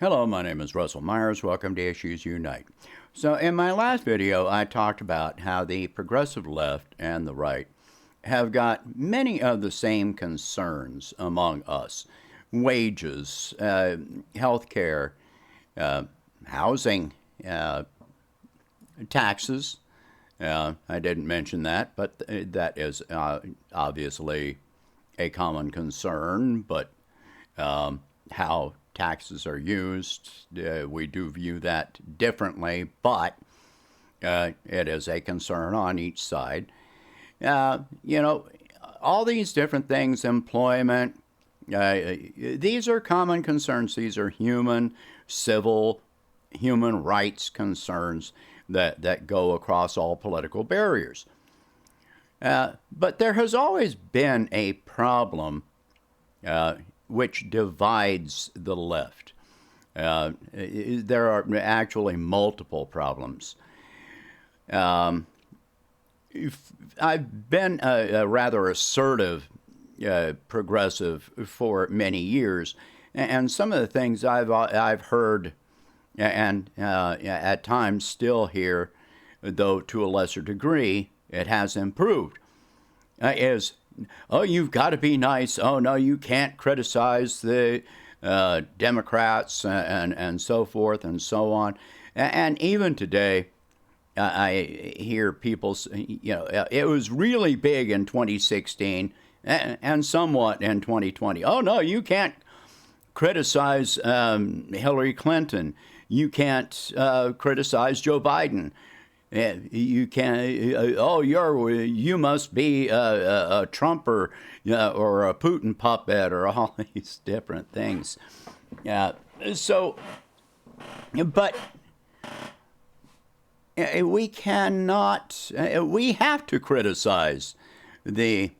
Hello, my name is Russell Myers. Welcome to Issues Unite. So in my last video, I talked about how the progressive left and the right have got many of the same concerns among us. Wages, health care, housing, taxes. I didn't mention that, but that is obviously a common concern, but how taxes are used, we do view that differently, but it is a concern on each side. All these different things, employment, these are common concerns. These are civil, human rights concerns that go across all political barriers. But there has always been a problem which divides the left. There are actually multiple problems. I've been a rather assertive progressive for many years, and some of the things I've heard and at times still hear, though to a lesser degree, it has improved, is, oh, you've got to be nice. Oh, no, you can't criticize the Democrats and so forth and so on. And even today, I hear people, it was really big in 2016 and somewhat in 2020. Oh, no, you can't criticize Hillary Clinton. You can't criticize Joe Biden. You can. You must be a Trump or a Putin puppet or all these different things. But we cannot. We have to criticize the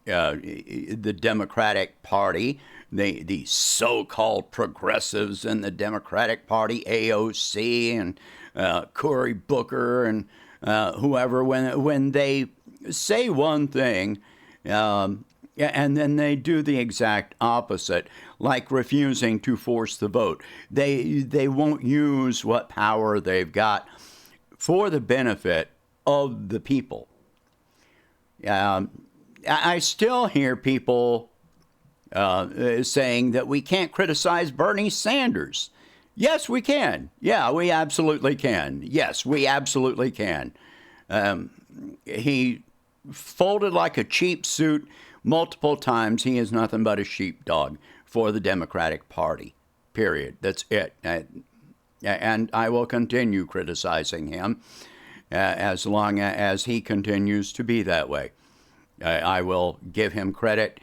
Democratic Party, the so-called progressives in the Democratic Party, AOC and Cory Booker and whoever, when they say one thing and then they do the exact opposite, like refusing to force the vote. They won't use what power they've got for the benefit of the people. I still hear people saying that we can't criticize Bernie Sanders. Yes, we can. Yeah, we absolutely can. Yes, we absolutely can. He folded like a cheap suit multiple times. He is nothing but a sheepdog for the Democratic Party, period. That's it. And I will continue criticizing him as long as he continues to be that way. I will give him credit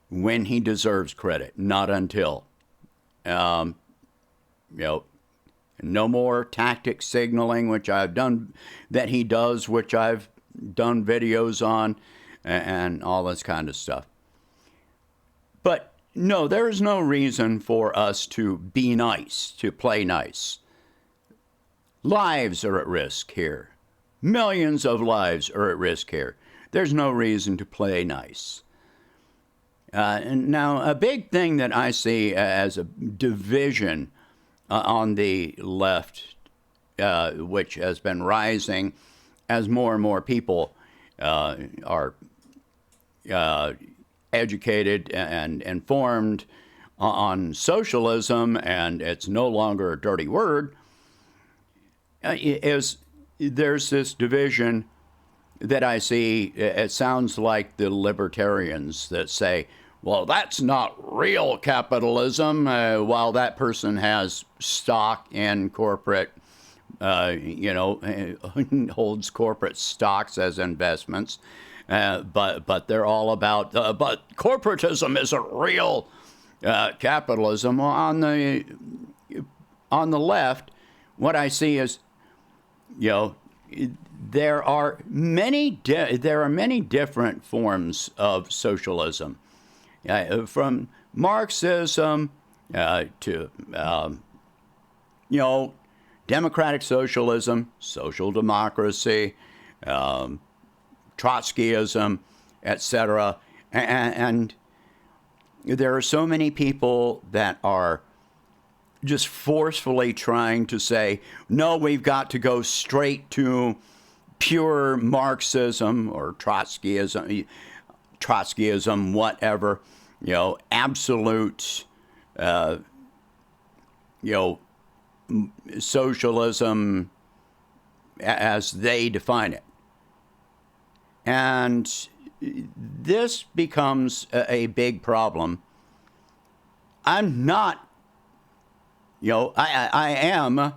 when he deserves credit, not until. No more tactic signaling, which I've done, that he does, which I've done videos on, and all this kind of stuff. But no, there is no reason for us to be nice, to play nice. Lives are at risk here. Millions of lives are at risk here. There's no reason to play nice. And now, a big thing that I see as a division on the left, which has been rising as more and more people are educated and informed on socialism, and it's no longer a dirty word, is there's this division that I see. It sounds like the libertarians that say, well, that's not real capitalism, while that person has stock in corporate, holds corporate stocks as investments. But they're all about, but corporatism isn't real capitalism. On the left, what I see is, there are many different forms of socialism. From Marxism to, democratic socialism, social democracy, Trotskyism, etc. And there are so many people that are just forcefully trying to say, no, we've got to go straight to pure Marxism or Trotskyism, whatever, absolute, socialism as they define it. And this becomes a big problem. I'm not, I am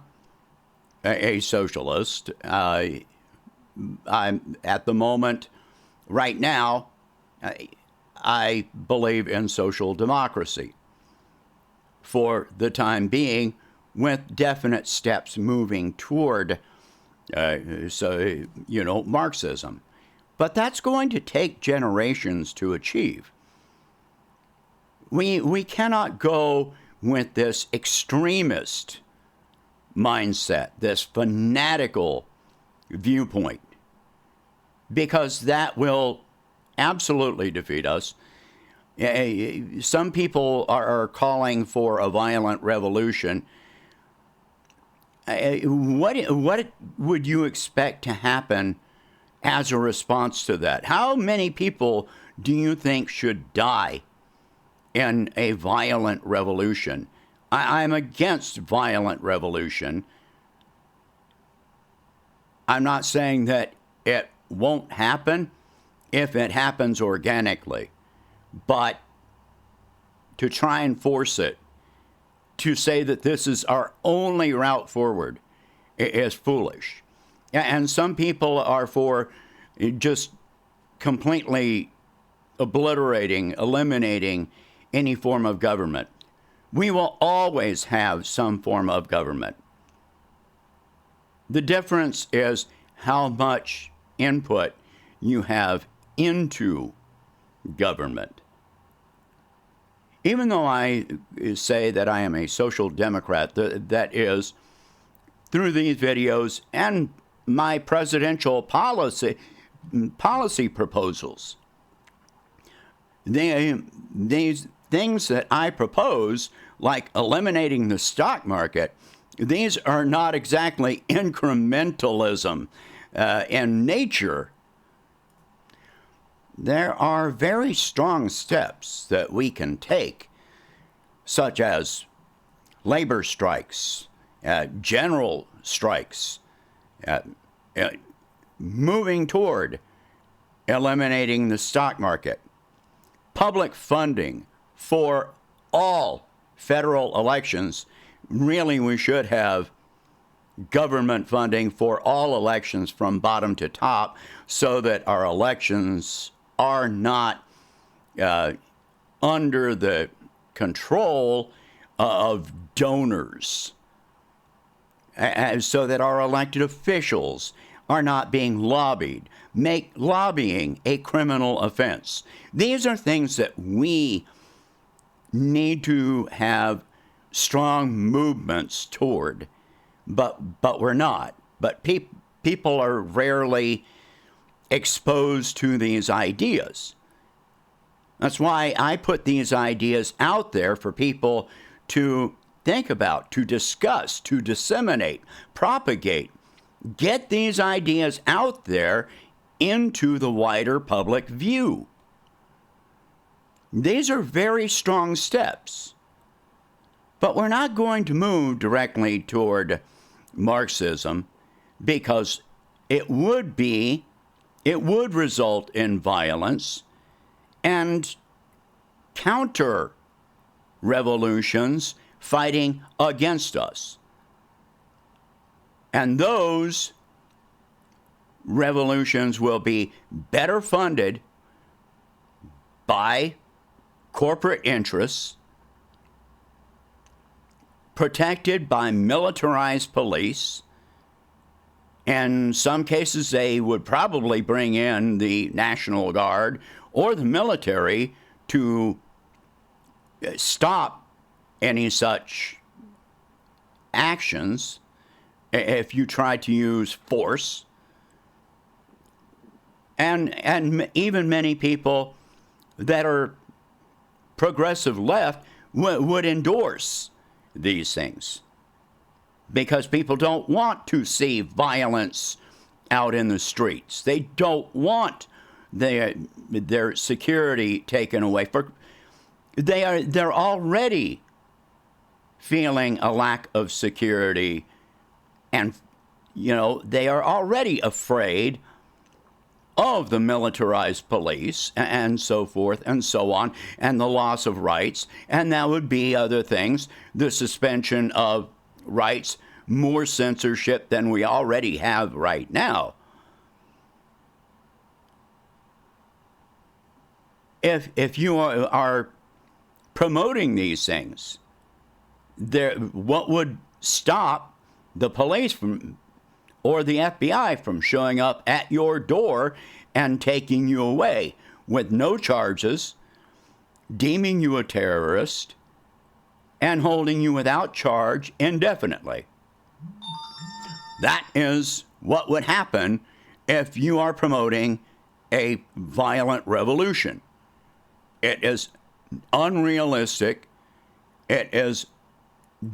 a socialist. I'm at the moment, right now, I believe in social democracy for the time being, with definite steps moving toward, Marxism. But that's going to take generations to achieve. We cannot go with this extremist mindset, this fanatical viewpoint, because that will absolutely defeat us. Some people are calling for a violent revolution. What would you expect to happen as a response to that? How many people do you think should die in a violent revolution? I'm against violent revolution. I'm not saying that it won't happen if it happens organically, but to try and force it, to say that this is our only route forward, is foolish. And some people are for just completely eliminating any form of government. We will always have some form of government. The difference is how much input you have into government. Even though I say that I am a social democrat, that is, through these videos and my presidential policy proposals, these things that I propose, like eliminating the stock market, these are not exactly incrementalism in nature. There are very strong steps that we can take, such as labor strikes, general strikes, moving toward eliminating the stock market, public funding for all federal elections. Really, we should have government funding for all elections from bottom to top, so that our elections are not under the control of donors, so that our elected officials are not being lobbied, make lobbying a criminal offense. These are things that we need to have strong movements toward, but we're not. But people are rarely exposed to these ideas. That's why I put these ideas out there for people to think about, to discuss, to disseminate, propagate. Get these ideas out there into the wider public view. These are very strong steps. But we're not going to move directly toward Marxism, because it would result in violence and counter revolutions fighting against us. And those revolutions will be better funded by corporate interests, protected by militarized police. In some cases, they would probably bring in the National Guard or the military to stop any such actions if you try to use force. And even many people that are progressive left would endorse these things because people don't want to see violence out in the streets. They don't want their security taken away. They're already feeling a lack of security, and they are already afraid of the militarized police and so forth and so on, and the loss of rights, and that would be other things, the suspension of rights, more censorship than we already have right now. If you are promoting these things, what would stop the police or the FBI from showing up at your door and taking you away with no charges, deeming you a terrorist, and holding you without charge indefinitely? That is what would happen if you are promoting a violent revolution. It is unrealistic. It is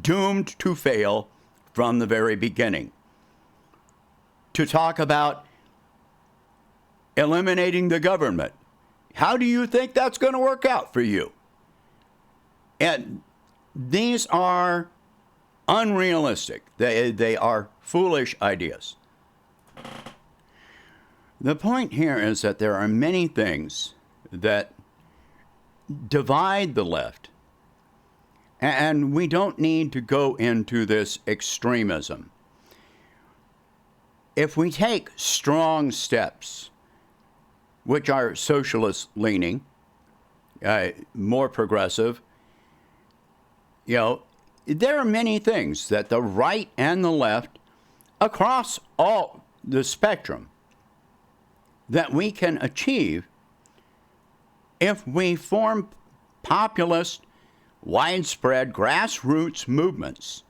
doomed to fail from the very beginning. To talk about eliminating the government, how do you think that's going to work out for you? And these are unrealistic. They are foolish ideas. The point here is that there are many things that divide the left, and we don't need to go into this extremism. If we take strong steps, which are socialist-leaning, more progressive, there are many things that the right and the left, across all the spectrum, that we can achieve if we form populist, widespread grassroots movements.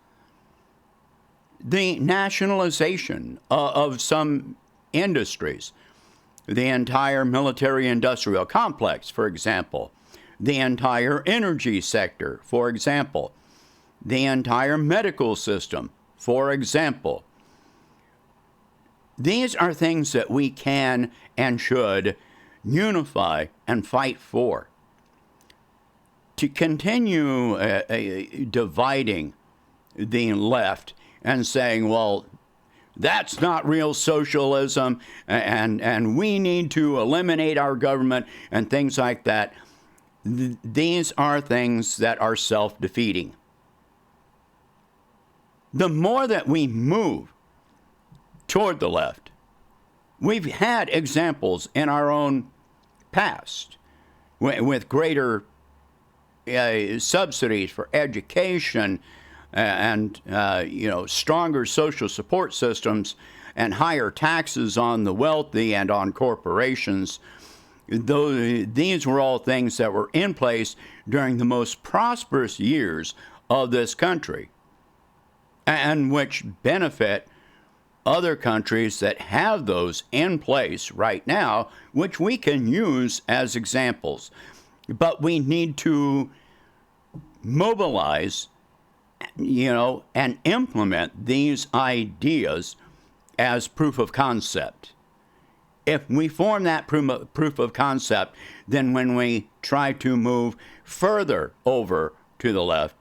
The nationalization of some industries, the entire military-industrial complex, for example, the entire energy sector, for example, the entire medical system, for example. These are things that we can and should unify and fight for. To continue dividing the left and saying, well, that's not real socialism, and we need to eliminate our government and things like that, these are things that are self-defeating. The more that we move toward the left, we've had examples in our own past with greater subsidies for education and stronger social support systems and higher taxes on the wealthy and on corporations. These were all things that were in place during the most prosperous years of this country, and which benefit other countries that have those in place right now, which we can use as examples. But we need to mobilize, and implement these ideas as proof of concept. If we form that proof of concept, then when we try to move further over to the left,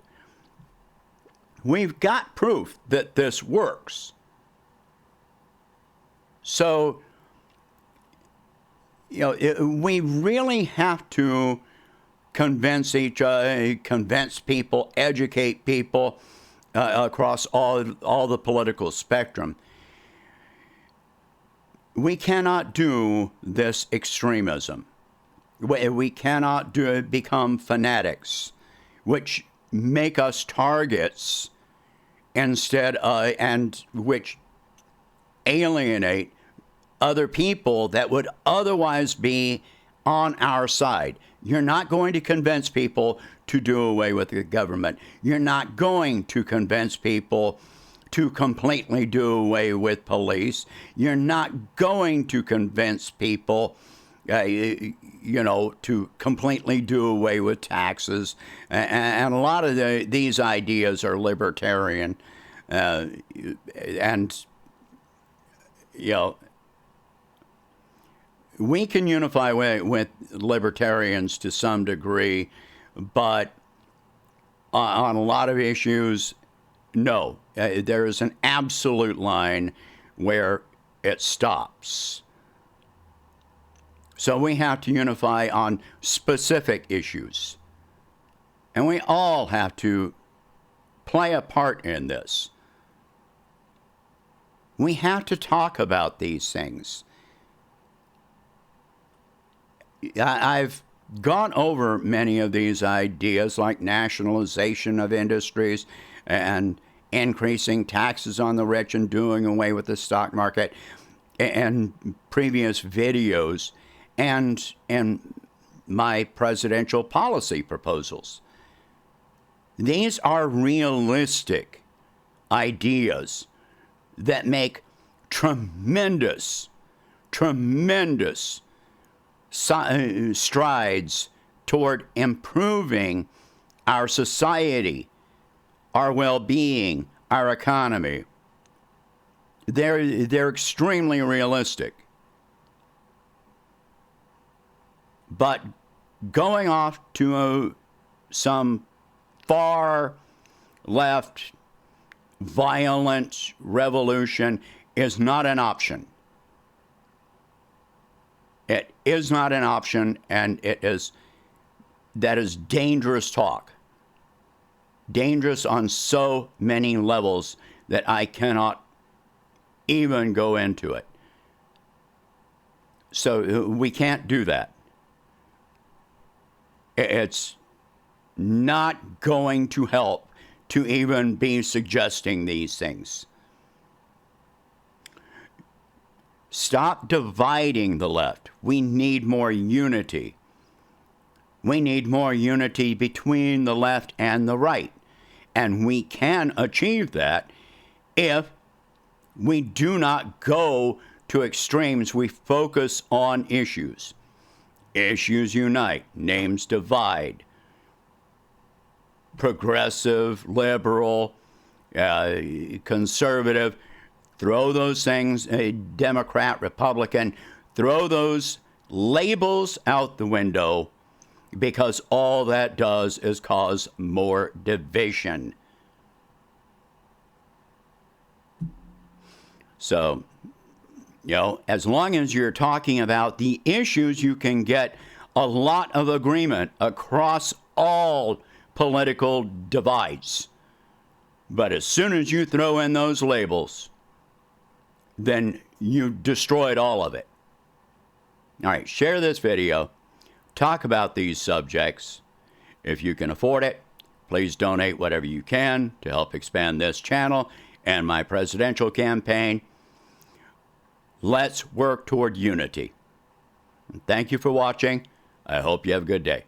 we've got proof that this works. So, we really have to convince people, educate people across all the political spectrum. We cannot do this extremism. We cannot become fanatics, which make us targets instead, and which alienate other people that would otherwise be on our side. You're not going to convince people to do away with the government. You're not going to convince people to completely do away with police. You're not going to convince people to completely do away with taxes. And a lot of these ideas are libertarian. And, we can unify with libertarians to some degree, but on a lot of issues, no. There is an absolute line where it stops. So we have to unify on specific issues. And we all have to play a part in this. We have to talk about these things. I've gone over many of these ideas, like nationalization of industries and increasing taxes on the rich and doing away with the stock market, and previous videos, and my presidential policy proposals. These are realistic ideas that make tremendous strides toward improving our society, our well-being, our economy. They're extremely realistic. But going off to some far left violent revolution is not an option. It is not an option, and that is dangerous talk. Dangerous on so many levels that I cannot even go into it. So we can't do that. It's not going to help to even be suggesting these things. Stop dividing the left. We need more unity. We need more unity between the left and the right. And we can achieve that if we do not go to extremes. We focus on issues. Issues unite, names divide. Progressive, liberal, conservative, throw those things, Democrat, Republican, throw those labels out the window, because all that does is cause more division. So, as long as you're talking about the issues, you can get a lot of agreement across all political divides. But as soon as you throw in those labels, then you destroyed all of it. All right, share this video. Talk about these subjects. If you can afford it, please donate whatever you can to help expand this channel and my presidential campaign. Let's work toward unity. Thank you for watching. I hope you have a good day.